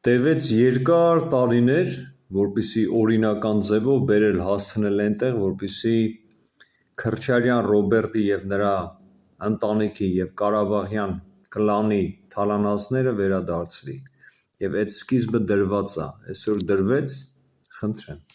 Տևեց երկար տարիներ, որպեսզի օրինական ձևով բերել հասցնել այնտեղ, որպեսզի Քրչարյան Ռոբերտի և նրա ընտանիքի և Ղարաբաղյան կլանի թալանածները վերադարձվի, և այդ սկիզբը դրված է, այսօր դրվեց, խնդրեմ։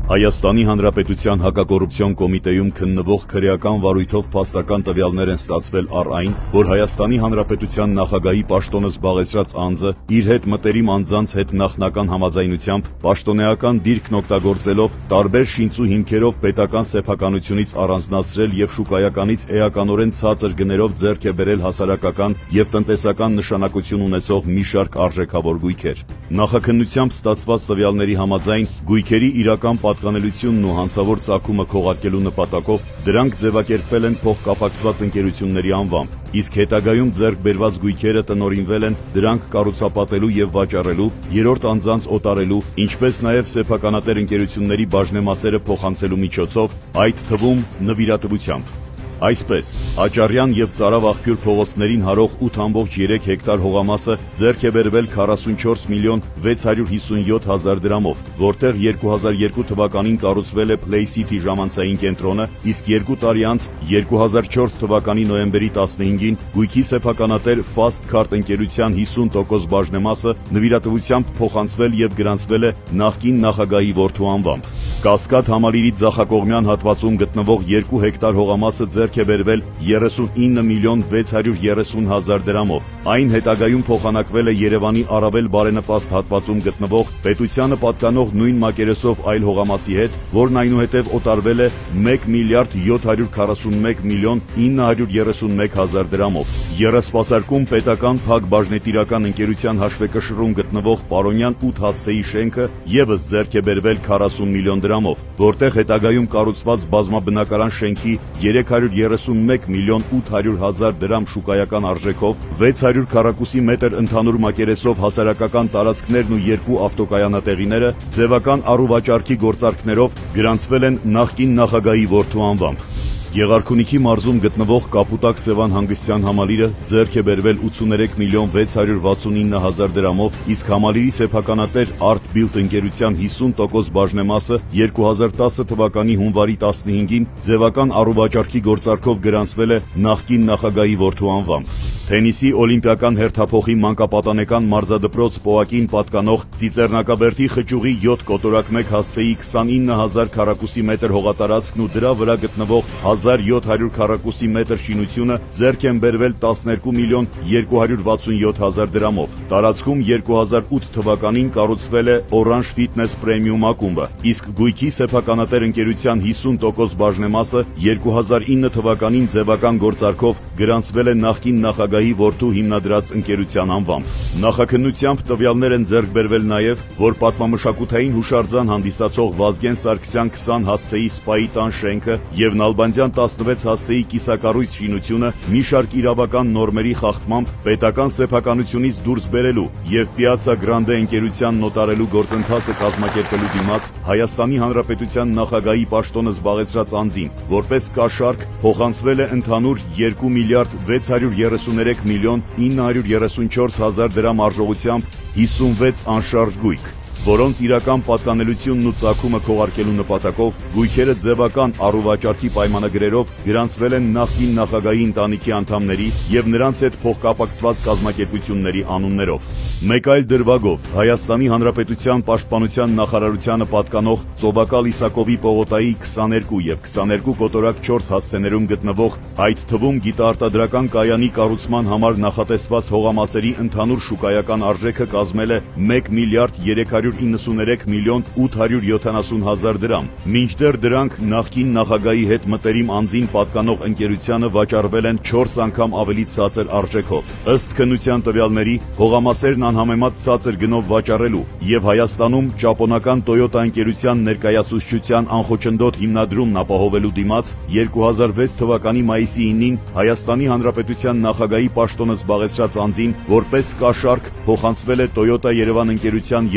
Հայաստանի Հանրապետության հակակոռուպցիոն կոմիտեում քննվող քրեական վարույթով փաստական տվյալներ են ստացվել առ այն, որ Հայաստանի Հանրապետության նախագահի պաշտոնը զբաղեցրած անձը իր հետ մտերիմ անձանց հետ նախնական համաձայնությամբ պաշտոնեական դիրքն օգտագործելով տարբեր շինծու հիմքերով պետական սեփականությունից առանձնացրել և շուկայականից էականորեն ցածր գներով ձեռք է բերել հասարակական և տնտեսական նշանակություն ունեցող մի շարք արժեքավոր գույքեր։ Նախաքննությամբ ստացված տվյալների համաձայն գույքերի իրական պատկանելությունն ու հանցավոր ծագումը քողարկելու նպատակով դրանք ձևակերպվել են փոխկապակցված ընկերությունների անվամբ, իսկ հետագայում ձեռք բերված գույքերը տնօրինվել են դրանք կառուցապատելու և վաճառելու, երրորդ անձանց օտարելու, ինչպես նաև սեփականատեր ընկերությունների բաժնեմասերը փոխանցելու միջոցով, այդ թվում նվիրատվությամբ։ Այսպես, Աճարյան և Ծարավ աղբյուր փողոցներին հարող 8,3 հեկտար հողամասը ձեռք է բերվել 44 միլիոն 657 հազար դրամով, որտեղ 2002 թվականին կառուցվել է Play City ժամանցային կենտրոնը, իսկ 2 տարի անց 2004 թվականի նոյեմբերի 15-ին գույքի սեփականատեր Fast Card ընկերության 50% բաժնեմասը նվիրատվությամբ փոխանցվել և գրանցվել է նախկին նախագահի որդու անվամբ։ Կասկադ համալիրի ձախակողմյան հատվածում գտնվող 2 հեկտար հողամասը ձեռք է բերվել 39 միլիոն 630 հազար դրամով։ Այն հետագայում փոխանակվել է Երևանի առավել բարենպաստ հատվածում գտնվող պետությանը պատկանող նույն մակերեսով այլ հողամասի հետ, որն այնուհետև օտարվել է 1 միլիարդ 741 միլիոն 931 հազար դրամով։ Եռասպասարկում պետական փակ բաժնետիրական ընկերության հաշվեկշռում գտնվող Պարոնյան 8 հասցեի շենքը ևս ձեռք է բերվել 40 միլիոն դրամով, որտեղ հետագայում կառուցված բազմաբնակարան շենքի 331 միլիոն 800 հազար դրամ շուկայական արժեքով 600 քառակուսի մետր ընդհանուր մակերեսով հասարակական տարածքներն ու 2 ավտոկայանատեղիները ձևական առուվաճառքի գործարքներով գրանցվել են նախկին նախագահի որդու անվամբ։ Գեղարքունիքի մարզում գտնվող Կապուտակ Սևան հանգստյան համալիրը ձեռք է բերվել 83 միլիոն 669 հազար դրամով, իսկ համալիրի սեփականատեր Art Build ընկերության 50% բաժնեմասը 2010 թվականի հունվարի 15-ին ձևական առուվաճառքի գործարքով գրանցվել է նախկին նախագահի որդու անվամբ։ Թենիսի օլիմպիական հերթափոխի մանկապատանեկան մարզադպրոց Պոակին պատկանող Ծիծեռնակաբերդի խճուղի 7 կոտորակ 1 հասցեի 29,000 քառակուսի մետր հողատարածքն ու դրա վրա գտնվող 1700 քառակուսի մետր շինությունը ձեռք են բերվել 12 միլիոն 267 հազար դրամով։ Տարածքում 2008 թվականին կառուցվել է Orange Fitness Premium ակումբը, իսկ գույքի սեփականատեր ընկերության 50% բաժնեմասը 2009 թվականին ձևական գործարքով գրանցվել է նախկին նախագահի որդու հիմնադրած ընկերության անվամբ։ Նախաքննությամբ տվյալներ են ձեռք բերվել նաև, որ պատմամշակութային հուշարձան հանդիսացող Վազգեն Սարգսյան 20 հասցեի Սպայի տան շենքը և Նալբանդյան 16 հասցեի կիսակառույց շինությունը մի շարք իրավական նորմերի խախտմամբ պետական սեփականությունից դուրս բերելու և Պիացցա Գրանդե ընկերության նոտարելու գործընթացը կազմակերպելու դիմաց Հայաստանի Հանրապետության նախագահի պաշտոնը զբաղեցրած անձին, որպես կաշառք փոխանցվել է ընդհանուր 2 միլիարդ 633 միլիոն 934 հազար դրամ արժողությամբ 56 անշարժ գույք, որոնց իրական պատկանելությունն ու ծագումը քողարկելու նպատակով գույքերը ձևական առուվաճառքի պայմանագրերով գրանցվել են նախկին նախագահի ընտանիքի անդամների և նրանց հետ փոխկապակցված կազմակերպությունների անուններով։ Մեկ այլ դրվագով Հայաստանի Հանրապետության Պաշտպանության նախարարությանը պատկանող Ծովակալ Իսակովի պողոտայի 22 և 22 կոտորակ 4 հասցեներում գտնվող, այդ թվում գիտաարտադրական կայանի կառուցման համար նախատեսված հողամասերի ընդհանուր շուկայական արժեքը կազմել է 1 միլիարդ 393 միլիոն 870 հազար դրամ, մինչդեռ դրանք նախկին նախագահի հետ մտերիմ անձին պատկանող ընկերությանը վաճառվել են 4 անգամ ավելի ցածր արժեքով։ Ըստ քննության տվյալների, հողամասերն անհամեմատ ցածր գնով վաճառելու և Հայաստանում ճապոնական Toyota ընկերության ներկայացուցչության անխոչնդոտ հիմնադրումն ապահովելու դիմաց 2006 թվականի մայիսի 9-ին Հայաստանի Հանրապետության նախագահի պաշտոնը զբաղեցրած անձին որպես կաշառք փոխանցվել է Toyota Երևան ընկերության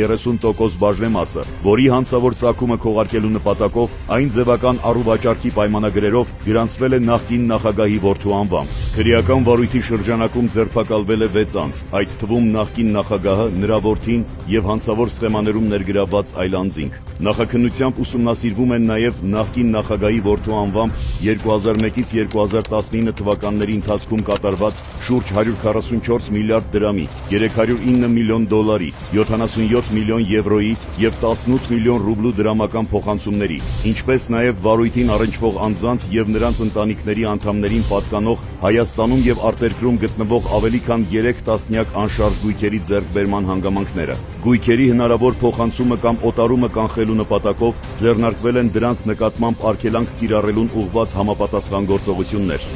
50% բաժնեմասը, որի հանցավոր ծագումը քողարկելու նպատակով այն ձևական առուվաճառքի պայմանագրերով գրանցվել է նախկին նախագահի որդու անվամբ։ Քրեական վարույթի շրջանակում ձերբակալվել է 6 անձ, այդ թվում նախկին նախագահը, նրա որդին եւ հանցավոր սխեմաներում ներգրավված այլ անձինք։ Նախաքննությամբ ուսումնասիրվում են նաեւ նախկին նախագահի որդու անվամբ 2001-ից 2019 թվականների ընթացքում կատարված շուրջ 144 միլիարդ դրամի, 309 միլիոն դոլարի, 77 միլիոն եվրոյի եւ 18 միլիոն ռուբլու դրամական փոխանցումների, ինչպես նաեւ վարույթին առնչվող անձանց եւ նրանց ընտանիքների անդամներին պատկանող Հայաստանում եւ արտերկրում գտնվող ավելի քան 3 տասնյակ անշարժ գույքերի ձեռքբերման հանգամանքները։ Գույքերի հնարավոր փոխանցումը կամ օտարումը կանխելու նպատակով ձեռնարկվել են դրանց նկատմամբ արգելանք կիրառելուն ուղղված համապատասխան գործողություններ։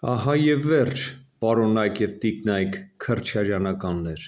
Ահա եւ վերջ, պարոնայք եւ տիկնայք քրչարյանականներ։